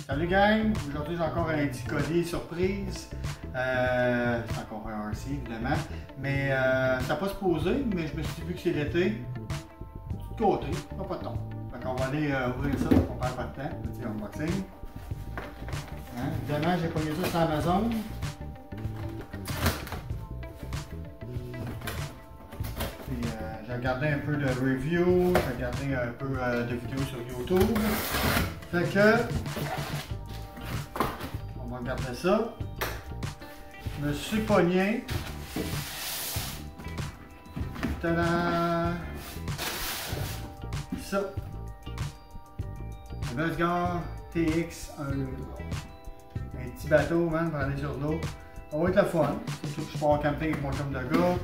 Salut gang! Aujourd'hui j'ai encore un petit colis surprise. C'est encore un RC évidemment. Mais ça n'a pas supposé, mais je me suis dit que c'est l'été. De côté, pas de temps. Fait qu'on va aller ouvrir ça, on perd pas de temps. Petit unboxing. Hein? Évidemment, j'ai pogné ça sur Amazon. J'ai regardé un peu de review, j'ai regardé un peu de vidéos sur YouTube. Fait que, on va regarder ça. Je me suis pogné. Tadam! Ça. Le Vosgor TX, un petit bateau, man, pour aller sur l'eau. Ça va être le fun. Surtout que je pars en camping avec mon chum de gars.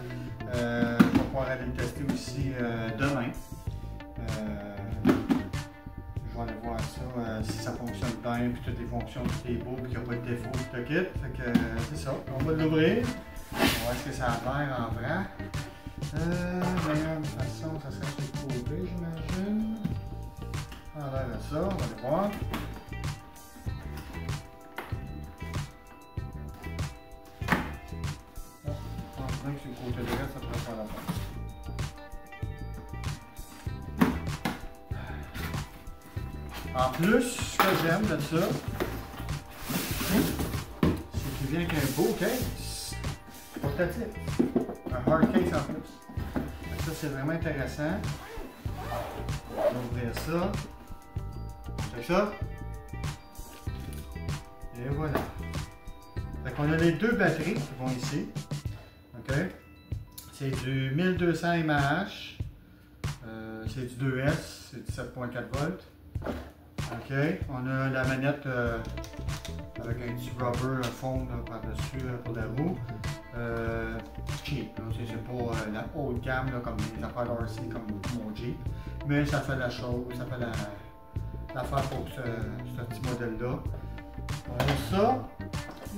Je vais pouvoir aller le tester aussi demain. Je vais aller voir ça, si ça fonctionne bien, puis toutes les fonctions, tout est beau, puis qu'il n'y a pas de défaut, tout le kit. Fait que c'est ça. On va l'ouvrir. On va voir ce que ça a l'air en vrai. Meilleure façon, ça serait sur le côté, j'imagine. Ça a l'air de ça. On va aller voir. Sur le côté droit, ça pourrait faire la peine. En plus, ce que j'aime de ça, c'est qu'il vient avec un beau case portatif. Un hard case en plus. Ça, c'est vraiment intéressant. On va ouvrir ça. C'est ça. Et voilà. Fait qu'on a les deux batteries qui vont ici. OK. C'est du 1200 mAh. C'est du 2S. C'est du 7.4 volts. OK. On a la manette avec un petit rubber foam par-dessus pour la roue. Cheap. C'est pas la haute gamme là, comme les affaires d'RC comme mon Jeep. Mais ça fait la chose. Ça fait l'affaire pour ce petit modèle-là. On a ça.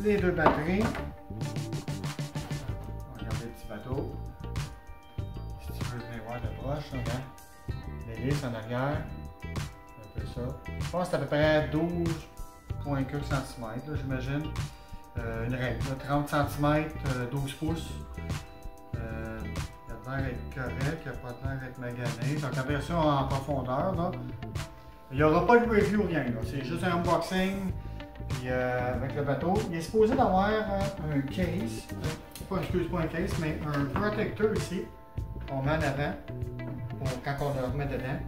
Les deux batteries. Bateau. Si tu veux venir voir de proche, hein? L'hélice en arrière, un peu ça. Je pense que c'est à peu près 12,4 cm, j'imagine. Une règle, 30 cm, 12 pouces. Il a l'air d'être correct, il n'a pas l'air d'être magané. Donc, la version en profondeur, là. Il n'y aura pas de review, rien. C'est juste un unboxing. Puis avec le bateau, il est supposé d'avoir un case, pas un case, mais un protecteur ici, qu'on met en avant, pour quand on le remet dedans.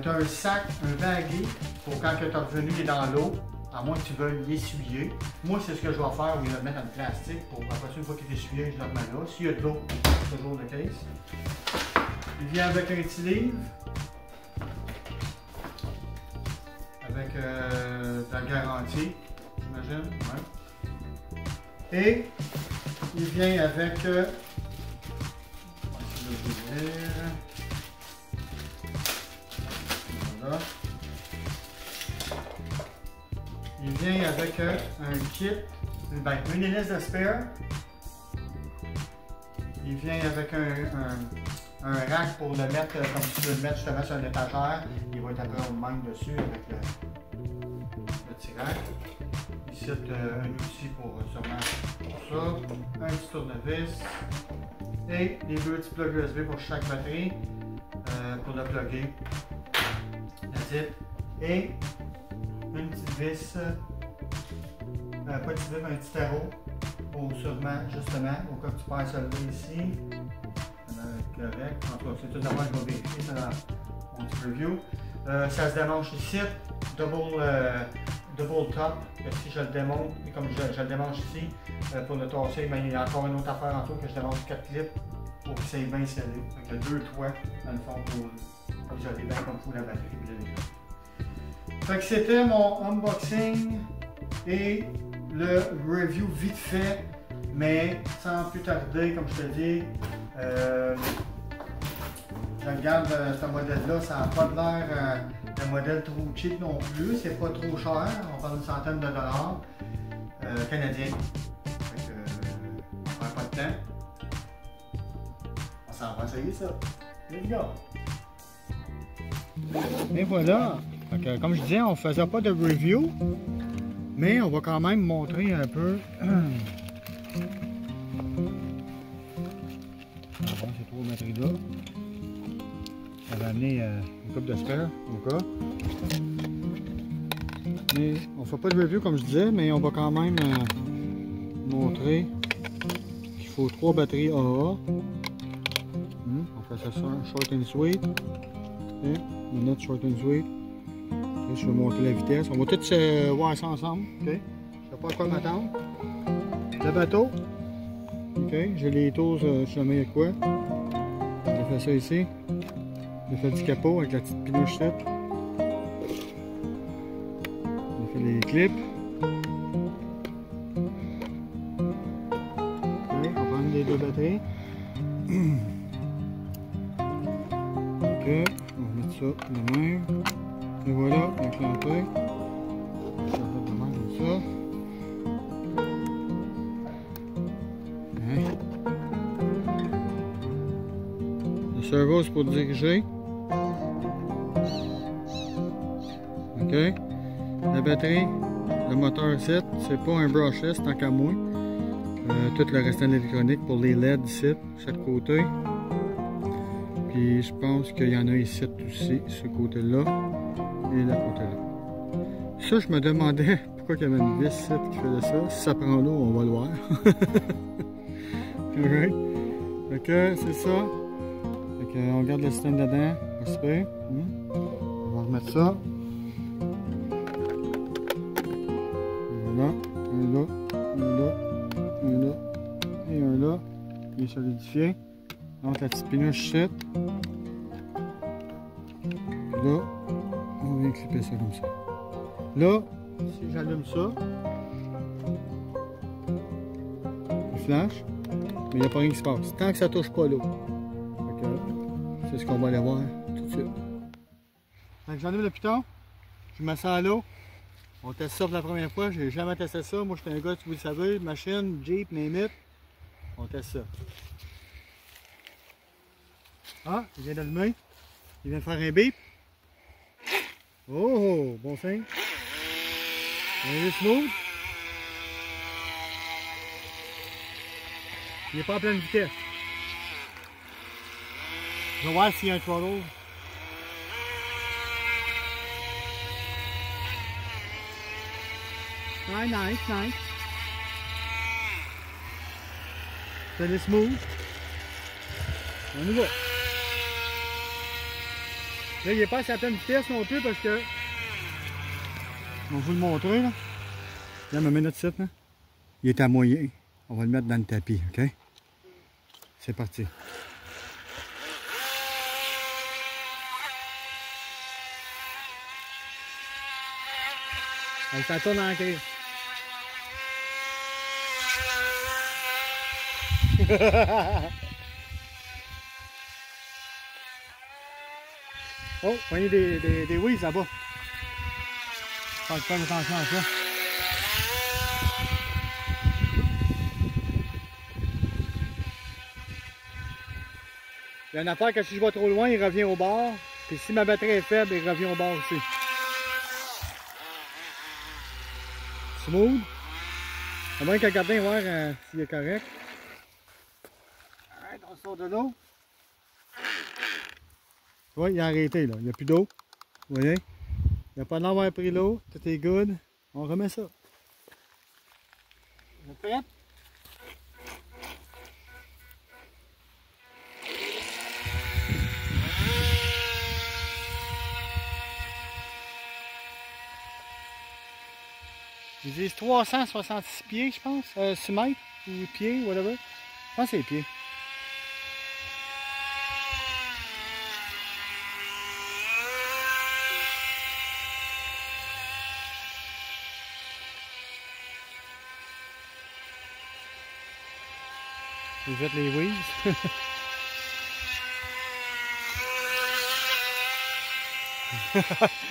Tu as un sac, un baggy, pour quand tu es revenu, il est dans l'eau, à moins que tu veuilles l'essuyer. Moi, c'est ce que je vais faire, je vais le mettre en plastique, pour après une fois qu'il est essuyé, je le remets là. S'il y a de l'eau, toujours le case. Il vient avec un petit livre. Avec la garantie, j'imagine. Ouais. Et il vient avec. On va essayer de l'ouvrir. Voilà. Il vient avec un kit, une hélice de spare. Il vient avec un rack pour le mettre comme tu veux le mettre justement sur une étagère. Il va être après au même dessus avec le petit rack. Ici, un outil pour sûrement ça. Un petit tournevis. Et les deux petits plugs USB pour chaque batterie pour le plugger. That's it. Et une petite vis. Pas de petite vis, mais un petit tarot. Pour sûrement, justement, au cas que tu perds celui-là ici. Correct. En tout cas, c'est tout d'abord, je vais vérifier ça dans mon petit review. Ça se démanche ici, double top. Si je le démonte, comme je le démanche ici, pour le tasser, mais il y a encore une autre affaire en tout que je démonte 4 clips pour que ça ait bien scellé. Donc il y a deux toits dans le fond pour isoler bien comme il faut la batterie. Fait que c'était mon unboxing et le review vite fait, mais sans plus tarder, comme je te dis. Je regarde ce modèle-là, ça n'a pas l'air d'un modèle trop cheap non plus, c'est pas trop cher, on parle d'une centaine de dollars canadiens. Fait que, on perd pas de temps. On s'en va essayer ça. Let's go! Et voilà! Fait que, comme je disais, on faisait pas de review, mais on va quand même montrer un peu. Ah bon, c'est trop batterie là. Ça va amener une coupe de spare au cas. Mais on fait pas de review comme je disais, mais on va quand même montrer qu'il faut 3 batteries AA. On fait ça short and sweet. Okay. Minute short and sweet. Okay. Je vais monter la vitesse. On va tous voir ça ensemble. Okay. Je sais pas à quoi m'attendre. Le bateau. Okay. J'ai les tours si jamais il y a quoi. On fait ça ici. On fait du capot avec la petite pinouche set. On fait les clips. Okay. On prend les 2 batteries. Ok, on va mettre ça de même. Et voilà, enclenché. Ça va de même comme ça. Hein? Le servo c'est pour diriger. Ok. La batterie, le moteur 7, c'est pas un brushless tant qu'à moi. Tout le restant de l'électronique pour les LED ici, chaque côté. Puis je pense qu'il y en a ici aussi, ce côté-là et le côté-là. Ça, je me demandais pourquoi il y avait une vis ici qui faisait ça. Si ça prend l'eau, on va le voir. Alright. Fait que c'est ça. Fait que on garde le système dedans. Respect. On va remettre ça. Voilà. Un là, un là, un là et un là. Il est solidifié. Donc la petite pinouche ici. Là, on vient clipper ça comme ça. Là, si j'allume ça, il flash, mais il n'y a pas rien qui se passe. Tant que ça ne touche pas l'eau. C'est ce qu'on va aller voir tout de suite. J'enlève le piton, je mets ça à l'eau. On teste ça pour la première fois, j'ai jamais testé ça. Moi, je suis un gars, vous le savez, machine, Jeep, name it. On teste ça. Ah, il vient d'allumer. Il vient de faire un beep. Oh, bon signe. Il est smooth. Il n'est pas à pleine vitesse. Je vais voir s'il y a un throttle. Ouais, nice. C'est smooth. On y va. Là, il n'est pas à sa pleine vitesse non plus parce que. On va vous le montrer là. Là, on met notre site là. Il est à moyen. On va le mettre dans le tapis, ok? C'est parti. Allez, ça tourne en crise. Oh, voyez des whiz là-bas. Faut faire attention à ça. Il y a une affaire que si je vais trop loin, il revient au bord. Puis si ma batterie est faible, il revient au bord aussi. Smooth. On va regarder voir s'il est correct. Alright, on sort de l'eau. Oui, il a arrêté là, il n'y a plus d'eau. Vous voyez? Il n'y a pas d'avoir pris l'eau, tout est good. On remet ça. Vous êtes prêts? Ils disent 366 pieds, je pense. 6 mètres ou pieds, whatever. Je pense que c'est pieds. Vous faites les whiz.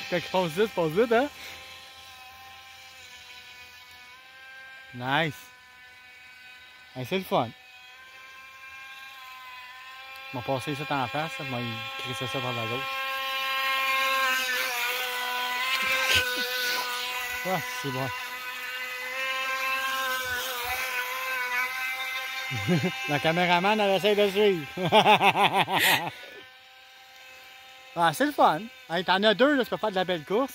Quand il passe vite, hein? Nice! Hey, c'est le fun. On va passer ça en face, on va crisser ça par la gauche. Ah, c'est bon. La caméraman, elle essaie de suivre. Ah, c'est le fun. Hey, t'en as deux, là, tu peux faire de la belle course.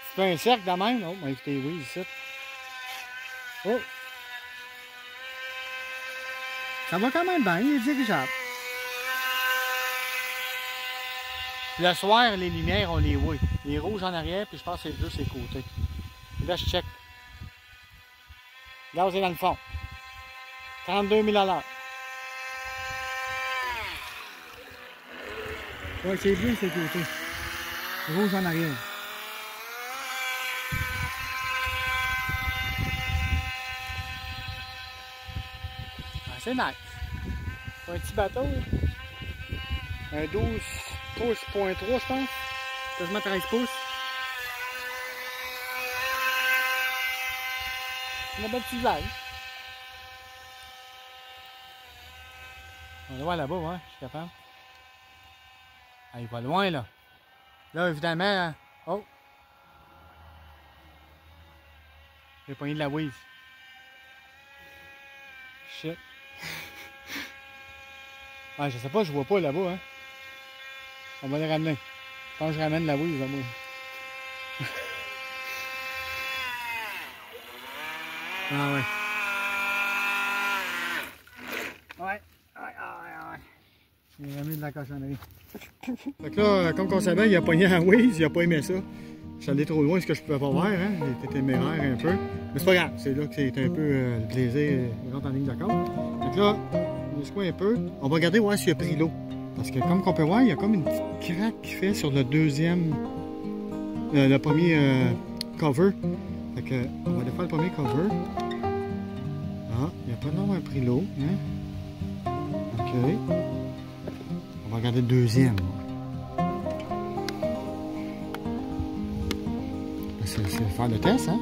Tu fais un cercle de même. Oh, on va éviter oui, ici. Oh! Ça va quand même bien, il est dirigeable. Le soir, les lumières, on les voit. Les rouges en arrière, puis je pense que c'est juste les côtés. Puis là, je check. Gaz est dans le fond. 32 000 à l'heure. Ouais, c'est bleu, c'est côté. Rouge en arrière. Ah, c'est nice. C'est un petit bateau. Un 12 pouces, .3, je pense. Quasiment 13 pouces. C'est une belle petite vague. On va le voir là-bas, ouais, je suis capable. Ah, il va loin, là. Là, évidemment, oh! J'ai pogné de la whiz. Shit. Ah, je sais pas, je vois pas là-bas, hein. On va les ramener. Je pense que je ramène la whiz, là, moi. Ah ouais. Ouais. Il a mis de la cochonnerie. Fait que là, comme on savait, il a pogné à Waze, il a pas aimé ça. Je suis allé trop loin, ce que je pouvais pas voir, hein. Il était téméraire un peu. Mais c'est pas grave, c'est là que c'est un peu le plaisir, il rentre en ligne d'accord. Fait que là, on se un peu. On va regarder voir s'il a pris l'eau. Parce que comme on peut voir, il y a comme une petite craque qui fait sur le deuxième, le premier cover. Fait que on va aller faire le premier cover. Ah, il n'y a pas d'avoir pris l'eau, hein. OK. On va regarder le deuxième. C'est faire le test, hein?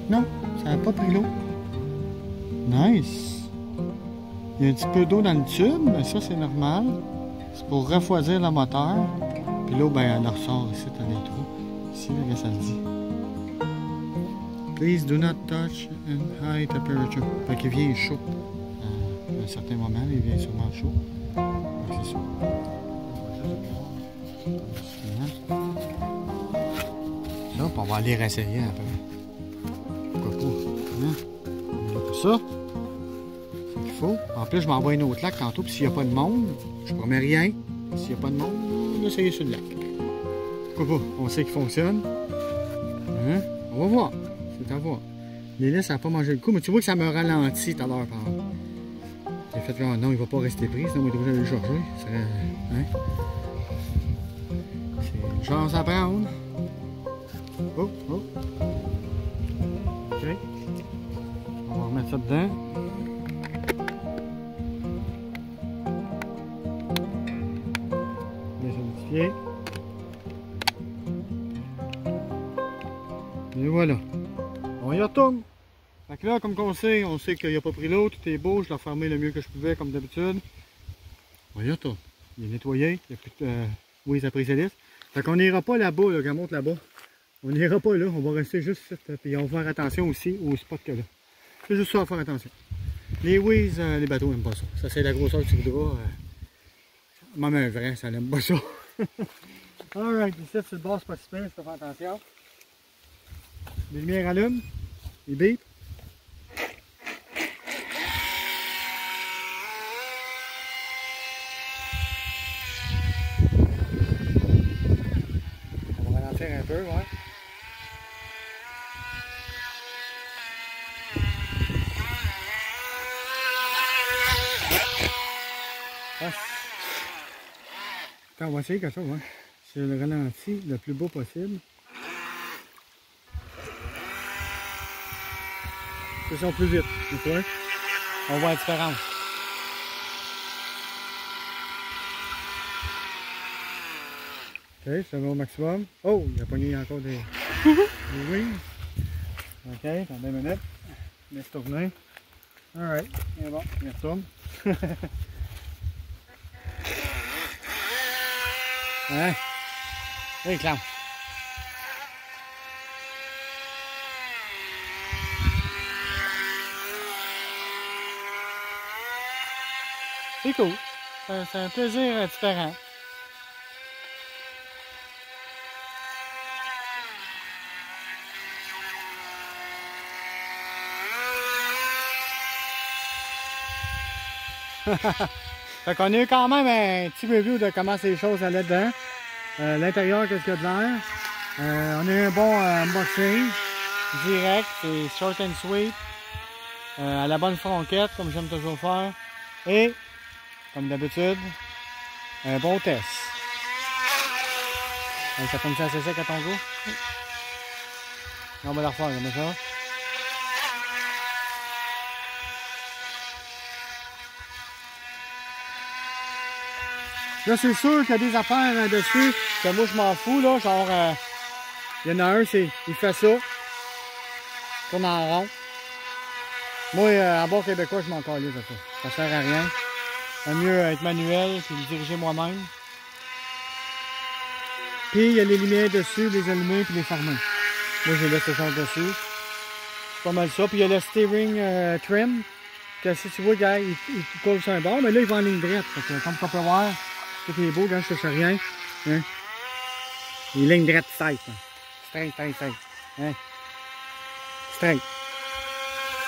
Non, ça n'a pas pris l'eau. Nice. Il y a un petit peu d'eau dans le tube, mais ça, c'est normal. C'est pour refroidir le moteur. Puis l'eau, ben, elle ressort ici, t'as des trous. Ici, là, ça le dit. Please do not touch in high temperature. Fait qu'il vient chaud. À un certain moment, il vient sûrement chaud. Donc, c'est ça. Ça, puis on va aller réessayer après. Pourquoi pas? Hein? On est là pour ça. C'est ce qu'il faut. En plus, je m'envoie une autre lac tantôt, puis s'il n'y a pas de monde, je promets rien. S'il n'y a pas de monde, on va essayer sur le lac. Pourquoi pas? On sait qu'il fonctionne. Hein? On va voir. C'est à voir. L'hélice, ça n'a pas mangé le coup, mais tu vois que ça me ralentit tout à l'heure, par exemple. J'ai fait là, non, il ne va pas rester pris, sinon il devrait aller le chercher. Ça serait, hein? C'est une chance à prendre. Oh, oh. OK. On va remettre ça dedans. Bien solidifié. Et voilà. On y retourne. Fait que là, comme on sait qu'il n'a pas pris l'eau, tout est beau, je l'ai refermé le mieux que je pouvais, comme d'habitude. On y retourne. Il est nettoyé, il n'y a plus de... Oui, ça a pris ses listes. Fait qu'on n'ira pas là-bas, là, quand on monte là-bas. On n'ira pas là, on va rester juste ici, puis on va faire attention aussi au spot que là. C'est juste ça à faire attention. Les Waze, les bateaux n'aiment pas ça. Ça, c'est la grosseur que tu voudras. Même un vrai, ça n'aime pas ça. Alright, ici, sur le bord, c'est pas si bien, il faut faire attention. Les lumières allument, ils bip. On va ralentir un peu, ouais. Attends, on va essayer quelque chose, hein. Je le ralentis le plus beau possible. C'est ça plus vite, tu vois. On voit la différence. Ok, ça va au maximum. Oh, il a pogné encore des wings. Ok, dans 2 minutes. Laisse tourner. Alright, c'est bon, il retourne. Hein? Hey, clown. C'est cool. C'est un plaisir différent. Fait qu'on a eu quand même un petit review de comment ces choses allaient dedans. L'intérieur, qu'est-ce qu'il y a de l'air. On a eu un bon unboxing. Direct, c'est short and sweet. À la bonne franquette, comme j'aime toujours faire. Et, comme d'habitude, un bon test. Ça tombe assez sec à ton goût? On va la refaire, comme ça. Là, c'est sûr qu'il y a des affaires dessus que moi, je m'en fous, là. Genre, il y en a un, il fait ça. Tourne en rond. Moi, à bord québécois, je m'en calisse de ça. Ça sert à rien. C'est mieux être manuel puis le diriger moi-même. Puis, il y a les lumières dessus, les allumer puis les fermer. Moi, j'ai laissé ça dessus. C'est pas mal ça. Puis, il y a le steering trim. Que si tu vois, gars, il colle sur un bord, mais là, il va en ligne droite. Comme tu peux voir, tout est beau, gars, je fais rien. Hein? Il est ligne droite straight. Hein? Straight. Hein? Straight.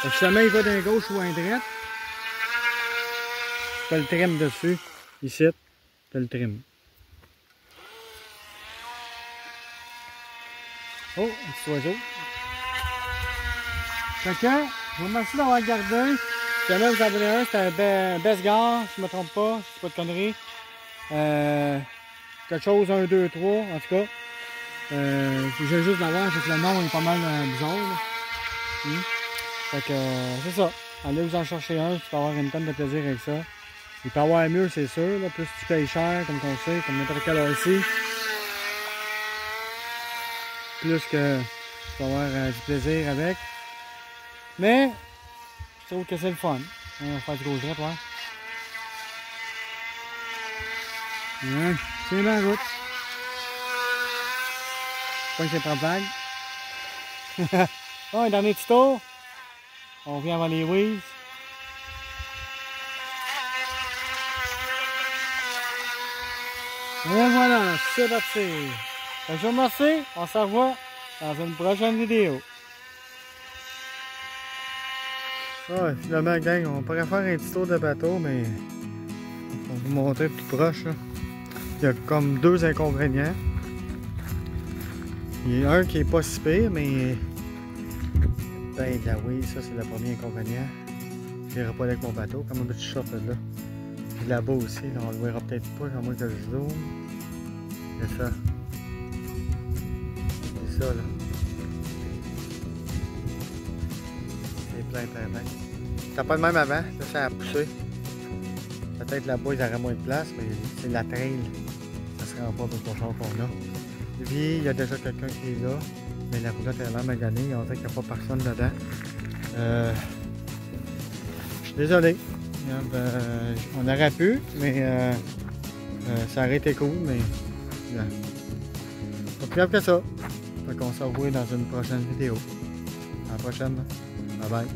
Fait que si jamais il va d'un gauche ou un droite, tu as le trim dessus. Ici, tu as le trim. Oh, un petit oiseau. Fait que, je vous remercie d'avoir regardé. Si jamais vous en voulez un, c'est un Besgar, si je ne me trompe pas, si c'est pas de conneries. Quelque chose, 1, 2, 3, en tout cas. J'ai juste l'avoir, c'est que le nom est pas mal bizarre. Fait que c'est ça. Allez vous en chercher un, tu peux avoir une tonne de plaisir avec ça. Il peut avoir mieux, c'est sûr. Là. Plus tu payes cher, comme on sait, comme n'importe quel ici. Plus que tu peux avoir du plaisir avec. Mais, je trouve que c'est le fun. On va faire du gauche droite, ouais. C'est bien la route. Pas que c'est pas vague. Bon, un dernier petit tour. On revient avant les Wiz. Et voilà, c'est parti. Je vous remercie. On se revoit dans une prochaine vidéo. Ouais, finalement, gang, on pourrait faire un petit tour de bateau, mais on va vous montrer plus proche. Là. Il y a comme deux inconvénients. Il y a un qui est pas si pire, mais ben là oui, ça c'est le premier inconvénient. Je n'irai pas avec mon bateau, comme un petit short là. Puis là-bas aussi, là, on le verra peut-être pas, à moins que je zoome. C'est ça. C'est ça là. C'est plein. C'était pas le même avant, là ça a poussé. Peut-être là-bas ils auraient moins de place, mais c'est la trail. Ça se rend pas avec le char qu'on a. Puis il y a déjà quelqu'un qui est là, mais la roulotte est vraiment maganée, on dirait qu'il n'y a pas personne dedans. Je suis désolé. On aurait pu, mais ça aurait été cool, mais pas plus grave que ça. Fait qu'on se revoit dans une prochaine vidéo. À la prochaine. Bye bye.